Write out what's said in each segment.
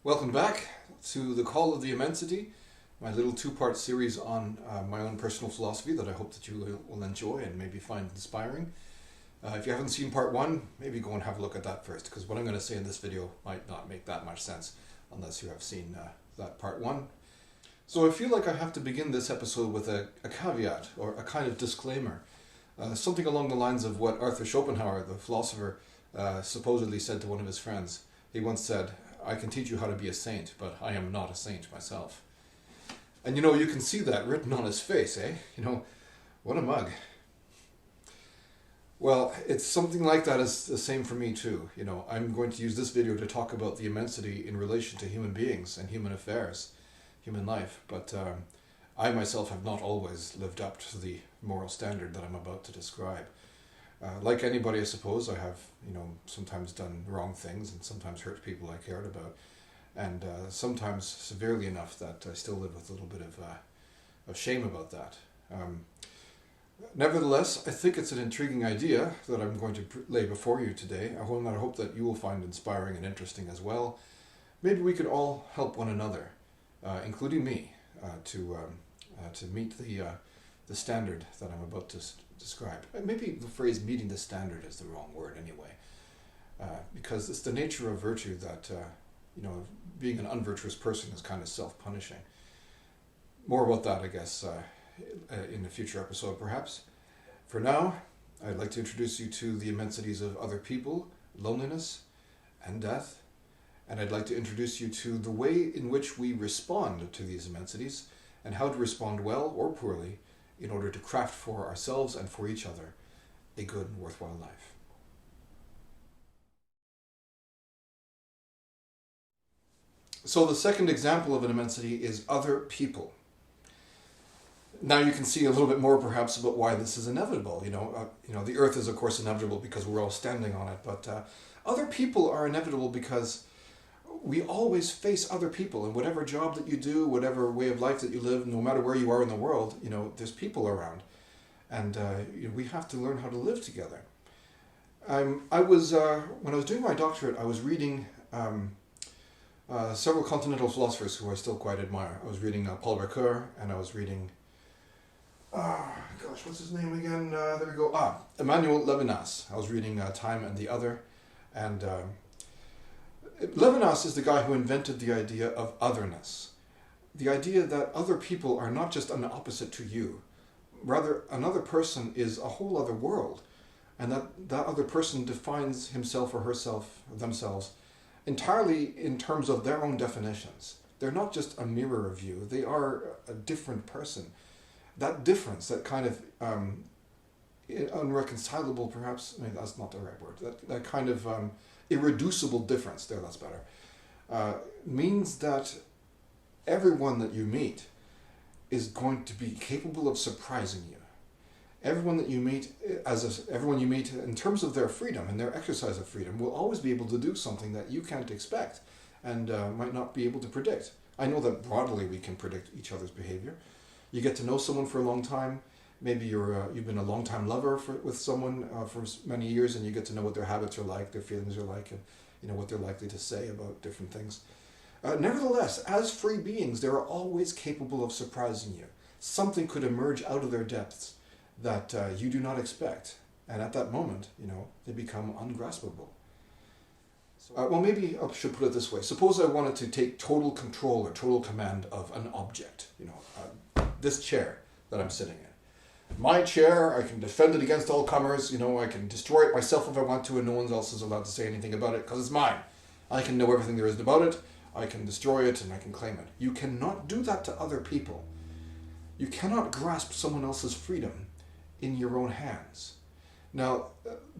Welcome back to the Call of the Immensity, my little two-part series on my own personal philosophy that I hope that you will enjoy and maybe find inspiring. If you haven't seen part one, maybe go and have a look at that first, because what I'm going to say in this video might not make that much sense unless you have seen that part one. So I feel like I have to begin this episode with a caveat or a kind of disclaimer, something along the lines of what Arthur Schopenhauer, the philosopher, supposedly said to one of his friends. He once said, "I can teach you how to be a saint, but I am not a saint myself." And you can see that written on his face, eh? What a mug. Well, it's something like that is the same for me too. I'm going to use this video to talk about the immensity in relation to human beings and human affairs, human life. But I myself have not always lived up to the moral standard that I'm about to describe. Like anybody, I suppose, I have, sometimes done wrong things and sometimes hurt people I cared about. And sometimes severely enough that I still live with a little bit of shame about that. Nevertheless, I think it's an intriguing idea that I'm going to lay before you today. I hope that you will find inspiring and interesting as well. Maybe we could all help one another, including me, to meet the standard that I'm about to describe. Maybe the phrase "meeting the standard" is the wrong word anyway, because it's the nature of virtue that being an unvirtuous person is kind of self-punishing. More about that, I guess, in a future episode, perhaps. For now, I'd like to introduce you to the immensities of other people, loneliness, and death. And I'd like to introduce you to the way in which we respond to these immensities and how to respond well or poorly in order to craft for ourselves and for each other a good and worthwhile life. So the second example of an immensity is other people. Now you can see a little bit more perhaps about why this is inevitable. The earth is of course inevitable because we're all standing on it, but other people are inevitable because we always face other people. In whatever job that you do, whatever way of life that you live, no matter where you are in the world, there's people around. And we have to learn how to live together. When I was doing my doctorate, I was reading several continental philosophers who I still quite admire. I was reading Paul Ricoeur, and I was reading, what's his name again? There we go. Emmanuel Levinas. I was reading Time and the Other. And Levinas is the guy who invented the idea of otherness. The idea that other people are not just an opposite to you. Rather, another person is a whole other world. And that other person defines himself or herself, themselves, entirely in terms of their own definitions. They're not just a mirror of you. They are a different person. That difference, that kind of unreconcilable, perhaps, that's not the right word, that kind of irreducible difference, that's better, means that everyone that you meet is going to be capable of surprising you. Everyone you meet in terms of their freedom and their exercise of freedom will always be able to do something that you can't expect and might not be able to predict. I know that broadly we can predict each other's behavior. You get to know someone for a long time. Maybe you've been a long-time lover with someone for many years, and you get to know what their habits are like, their feelings are like, and what they're likely to say about different things. Nevertheless, as free beings, they are always capable of surprising you. Something could emerge out of their depths that you do not expect, and at that moment, they become ungraspable. Maybe I should put it this way. Suppose I wanted to take total control or total command of an object. This chair that I'm sitting in. My chair, I can defend it against all comers. I can destroy it myself if I want to, and no one else is allowed to say anything about it because it's mine. I can know everything there is about it. I can destroy it and I can claim it. You cannot do that to other people. You cannot grasp someone else's freedom in your own hands. Now,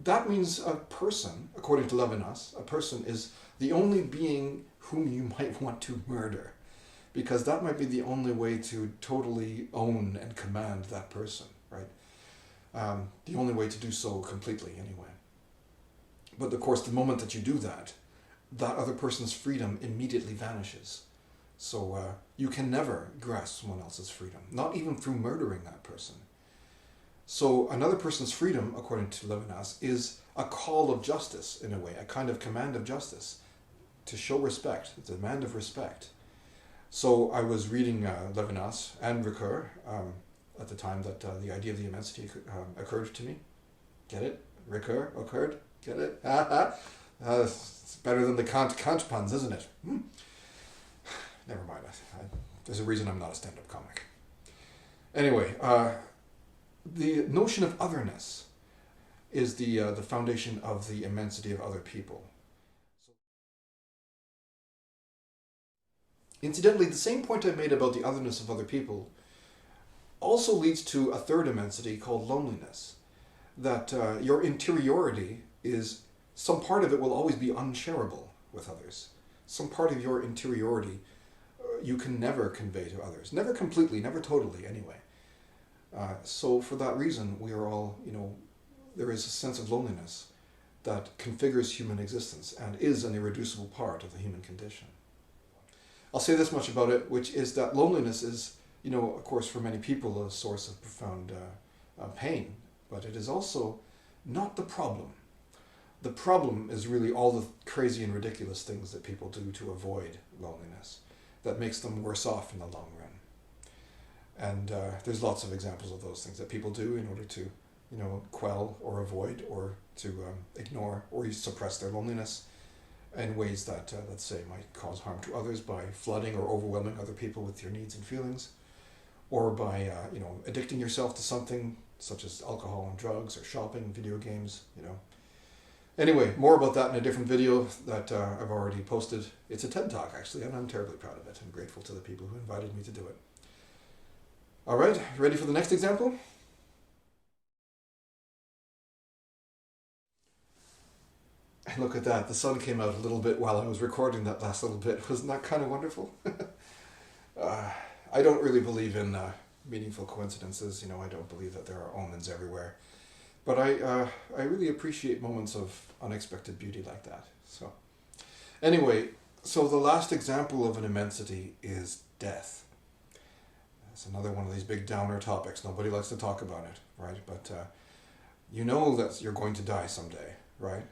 that means a person, according to Levinas, a person is the only being whom you might want to murder, because that might be the only way to totally own and command that person, right? The only way to do so completely, anyway. But of course, the moment that you do that, that other person's freedom immediately vanishes. So you can never grasp someone else's freedom, not even through murdering that person. So another person's freedom, according to Levinas, is a call of justice, in a way, a kind of command of justice. to show respect, the demand of respect. So I was reading Levinas and Ricoeur at the time that the idea of the immensity occurred to me. Get it? Ricoeur occurred? Get it? It's better than the Kant puns, isn't it? Never mind. There's a reason I'm not a stand-up comic. Anyway, the notion of otherness is the foundation of the immensity of other people. Incidentally, the same point I made about the otherness of other people also leads to a third immensity called loneliness. That your interiority is, some part of it will always be unshareable with others. Some part of your interiority you can never convey to others. Never completely, never totally anyway. So for that reason, we are all, there is a sense of loneliness that configures human existence and is an irreducible part of the human condition. I'll say this much about it, which is that loneliness is, of course, for many people a source of profound pain, but it is also not the problem. The problem is really all the crazy and ridiculous things that people do to avoid loneliness that makes them worse off in the long run. And there's lots of examples of those things that people do in order to, quell or avoid or to ignore or suppress their loneliness in ways that, let's say, might cause harm to others by flooding or overwhelming other people with your needs and feelings, or by, addicting yourself to something such as alcohol and drugs or shopping, video games, Anyway, more about that in a different video that I've already posted. It's a TED Talk, actually, and I'm terribly proud of it. I'm grateful to the people who invited me to do it. All right, ready for the next example? And look at that, the sun came out a little bit while I was recording that last little bit. Wasn't that kind of wonderful? I don't really believe in meaningful coincidences. I don't believe that there are omens everywhere. But I really appreciate moments of unexpected beauty like that. So, anyway, so the last example of an immensity is death. It's another one of these big downer topics. Nobody likes to talk about it, right? But you know that you're going to die someday, right?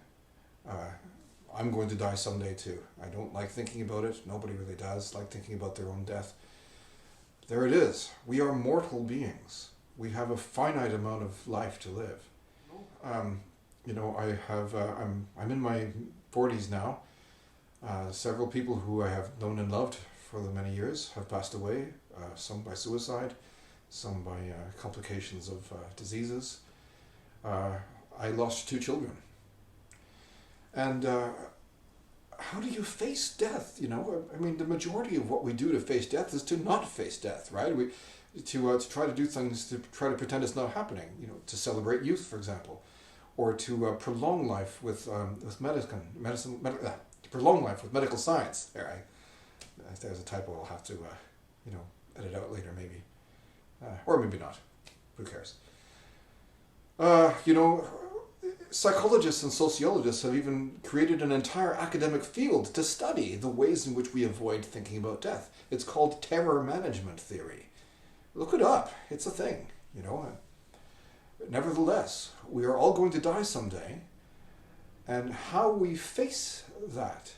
I'm going to die someday too. I don't like thinking about it. Nobody really does like thinking about their own death. There it is. We are mortal beings. We have a finite amount of life to live. I'm in my 40s now. Several people who I have known and loved for the many years have passed away, some by suicide, some by complications of diseases. I lost 2 children. And how do you face death? The majority of what we do to face death is to not face death, right? To try to do things to try to pretend it's not happening. To celebrate youth, for example, or to prolong life with to prolong life with medical science. There's a typo. I'll have to edit out later, maybe, or maybe not. Who cares? Psychologists and sociologists have even created an entire academic field to study the ways in which we avoid thinking about death. It's called terror management theory. Look it up. It's a thing, Nevertheless, we are all going to die someday, and how we face that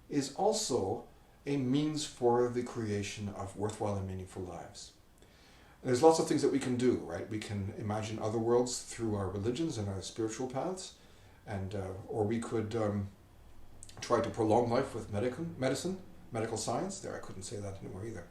is also a means for the creation of worthwhile and meaningful lives. There's lots of things that we can do, right? We can imagine other worlds through our religions and our spiritual paths, and or we could try to prolong life with medical science. I couldn't say that anymore either.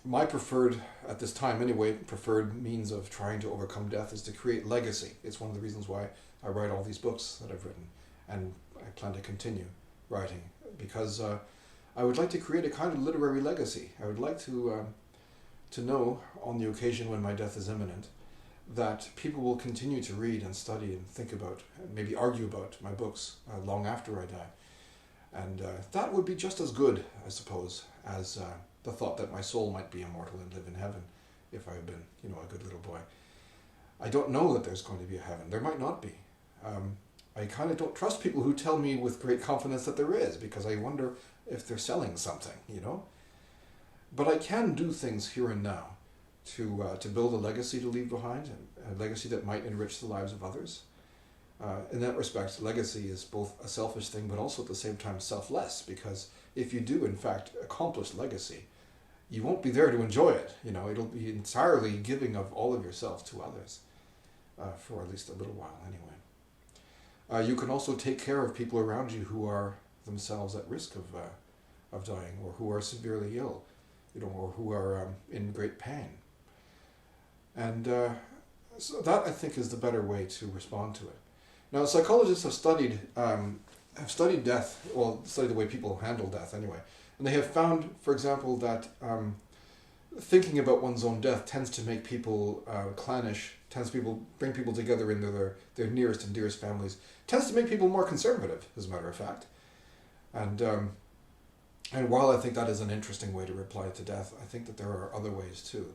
My preferred, at this time anyway, preferred means of trying to overcome death is to create legacy. It's one of the reasons why I write all these books that I've written, and I plan to continue writing, because I would like to create a kind of literary legacy. I would like to know, on the occasion when my death is imminent, that people will continue to read and study and think about, and maybe argue about my books long after I die. And that would be just as good, I suppose, as the thought that my soul might be immortal and live in heaven if I had been, a good little boy. I don't know that there's going to be a heaven. There might not be. I kind of don't trust people who tell me with great confidence that there is, because I wonder if they're selling something, But I can do things here and now to build a legacy to leave behind, and a legacy that might enrich the lives of others. In that respect, legacy is both a selfish thing, but also at the same time selfless, because if you do in fact accomplish legacy, you won't be there to enjoy it. It'll be entirely giving of all of yourself to others, for at least a little while anyway. You can also take care of people around you who are themselves at risk of dying, or who are severely ill, or who are in great pain. And so that, I think, is the better way to respond to it. Now, psychologists have studied death, studied the way people handle death anyway, and they have found, for example, that thinking about one's own death tends to make people clannish, tends to bring people together into their nearest and dearest families, tends to make people more conservative, as a matter of fact. And while I think that is an interesting way to reply to death, I think that there are other ways too.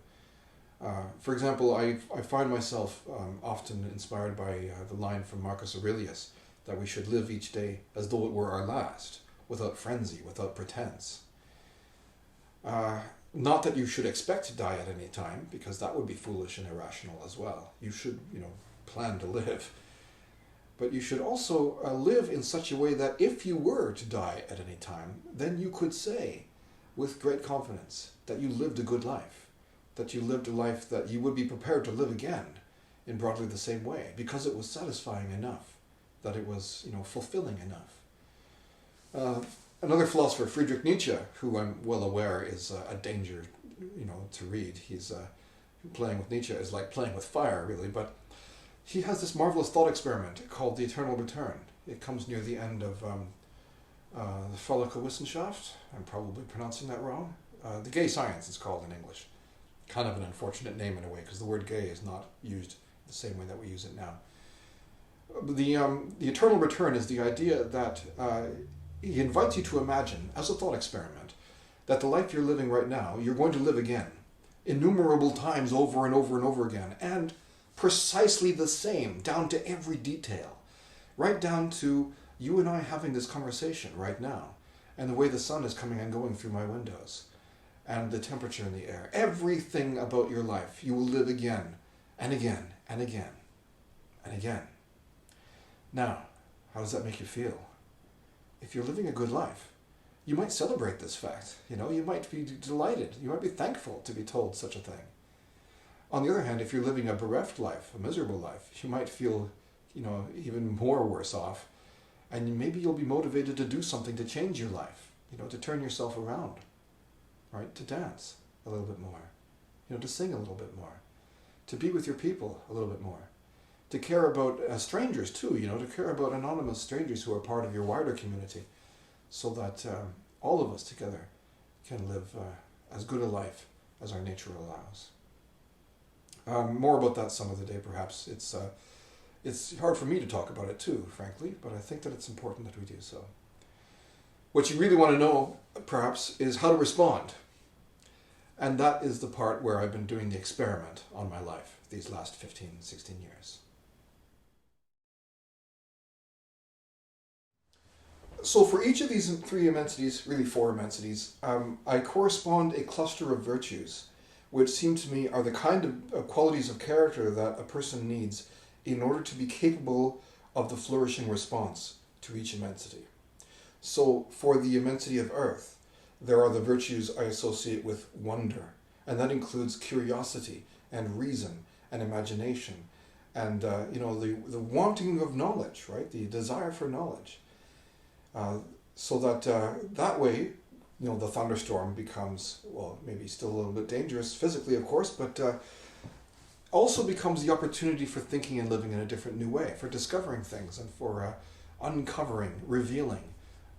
For example, I find myself often inspired by the line from Marcus Aurelius that we should live each day as though it were our last, without frenzy, without pretense. Not that you should expect to die at any time, because that would be foolish and irrational as well. You should, plan to live. But you should also live in such a way that if you were to die at any time, then you could say with great confidence that you lived a good life, that you lived a life that you would be prepared to live again in broadly the same way, because it was satisfying enough, that it was, fulfilling enough. Another philosopher, Friedrich Nietzsche, who I'm well aware is a danger, to read. He's playing with Nietzsche is like playing with fire, really. But he has this marvelous thought experiment called the Eternal Return. It comes near the end of the Völkerwissenschaft. I'm probably pronouncing that wrong. The gay science, it's called in English. Kind of an unfortunate name in a way, because the word gay is not used the same way that we use it now. The Eternal Return is the idea that he invites you to imagine, as a thought experiment, that the life you're living right now, you're going to live again, innumerable times over and over and over again, and precisely the same, down to every detail, right down to you and I having this conversation right now, and the way the sun is coming and going through my windows, and the temperature in the air. Everything about your life, you will live again, and again, and again, and again. Now, how does that make you feel? If you're living a good life, you might celebrate this fact. You might be delighted. You might be thankful to be told such a thing. On the other hand, if you're living a bereft life, a miserable life, you might feel, even more worse off. And maybe you'll be motivated to do something to change your life, to turn yourself around, right? To dance a little bit more, to sing a little bit more, to be with your people a little bit more. To care about strangers too, to care about anonymous strangers who are part of your wider community, so that all of us together can live as good a life as our nature allows. More about that some other day, perhaps. It's hard for me to talk about it too, frankly, but I think that it's important that we do so. What you really want to know, perhaps, is how to respond. And that is the part where I've been doing the experiment on my life these last 15, 16 years. So for each of these three immensities, really four immensities, I correspond a cluster of virtues, which seem to me are the kind of qualities of character that a person needs in order to be capable of the flourishing response to each immensity. So for the immensity of Earth, there are the virtues I associate with wonder, and that includes curiosity and reason and imagination, and the wanting of knowledge, right? The desire for knowledge. So that that way, the thunderstorm becomes, maybe still a little bit dangerous physically, of course, but also becomes the opportunity for thinking and living in a different new way, for discovering things and for uncovering, revealing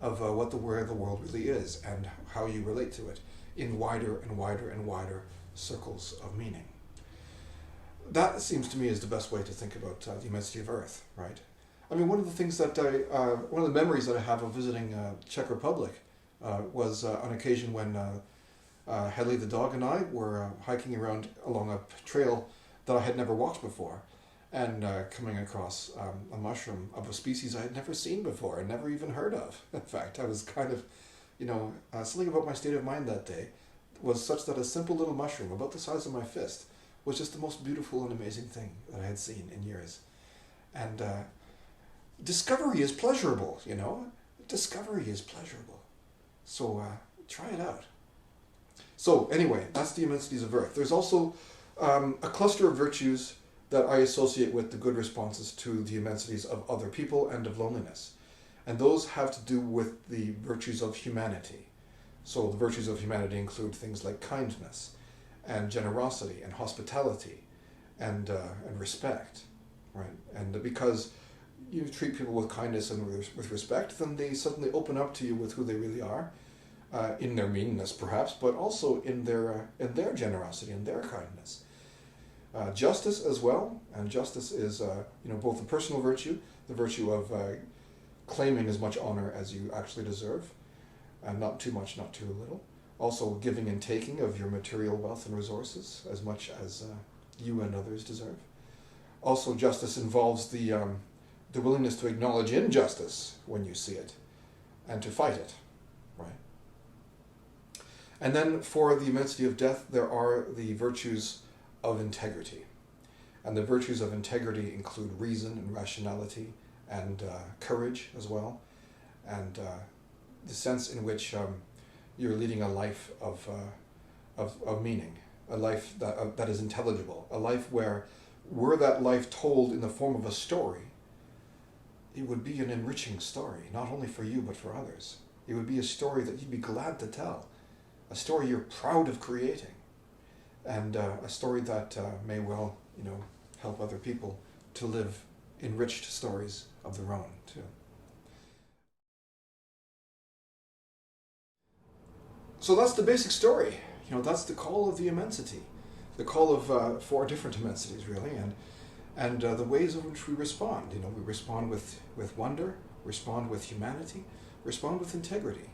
of where the world really is and how you relate to it in wider and wider and wider circles of meaning. That seems to me is the best way to think about the immensity of Earth, right? I mean, one of the things that one of the memories that I have of visiting Czech Republic was on occasion when Hedley the dog and I were hiking around along a trail that I had never walked before, and coming across a mushroom of a species I had never seen before and never even heard of. In fact, I was kind of, something about my state of mind that day was such that a simple little mushroom about the size of my fist was just the most beautiful and amazing thing that I had seen in years. And discovery is pleasurable, you know. Discovery is pleasurable. So try it out. So anyway, that's the immensities of Earth. There's also a cluster of virtues that I associate with the good responses to the immensities of other people and of loneliness. And those have to do with the virtues of humanity. So the virtues of humanity include things like kindness and generosity and hospitality and respect, right? And because you treat people with kindness and with respect, then they suddenly open up to you with who they really are, in their meanness perhaps, but also in their generosity and their kindness. Justice as well, and justice is both a personal virtue, the virtue of claiming as much honor as you actually deserve, and not too much, not too little. Also giving and taking of your material wealth and resources as much as you and others deserve. Also, justice involves the willingness to acknowledge injustice when you see it, and to fight it, right? And then for the immensity of death, there are the virtues of integrity. And the virtues of integrity include reason and rationality and courage as well, and the sense in which you're leading a life of meaning, a life that is intelligible, a life where, were that life told in the form of a story, it would be an enriching story, not only for you but for others. It would be a story that you'd be glad to tell, a story you're proud of creating, and a story that may well, help other people to live enriched stories of their own too. So that's the basic story. That's the call of the immensity, the call of 4 different immensities really, and the ways in which we respond. We respond with wonder, respond with humanity, respond with integrity.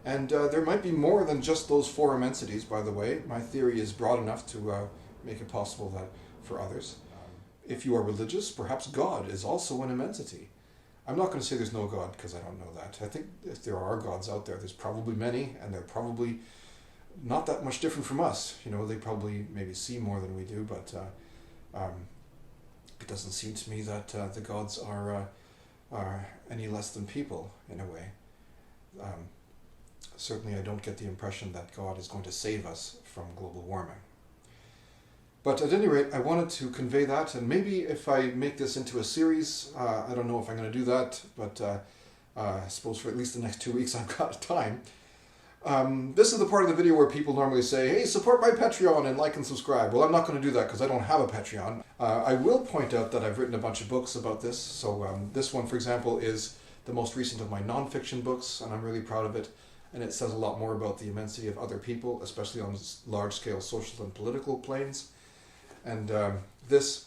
And there might be more than just those 4 immensities, by the way. My theory is broad enough to make it possible that for others. If you are religious, perhaps God is also an immensity. I'm not going to say there's no God, because I don't know that. I think if there are gods out there, there's probably many, and they're probably not that much different from us. They probably maybe see more than we do, but it doesn't seem to me that the gods are any less than people, in a way. Certainly I don't get the impression that God is going to save us from global warming. But at any rate, I wanted to convey that, and maybe if I make this into a series, I don't know if I'm going to do that, but I suppose for at least the next 2 weeks I've got time. This is the part of the video where people normally say, hey, support my Patreon and like and subscribe. Well, I'm not going to do that because I don't have a Patreon. I will point out that I've written a bunch of books about this. So this one, for example, is the most recent of my non-fiction books, and I'm really proud of it. And it says a lot more about the immensity of other people, especially on large-scale social and political planes. And this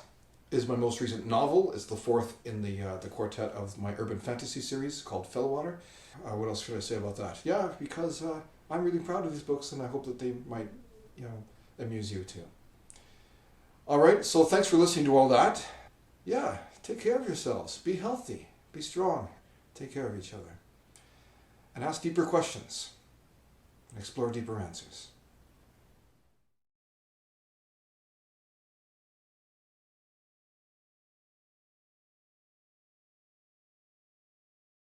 is my most recent novel. It's the 4th in the quartet of my urban fantasy series called Fellwater. What else should I say about that? Yeah, because I'm really proud of these books, and I hope that they might, amuse you too. All right, so thanks for listening to all that. Yeah, take care of yourselves. Be healthy. Be strong. Take care of each other. And ask deeper questions. And explore deeper answers.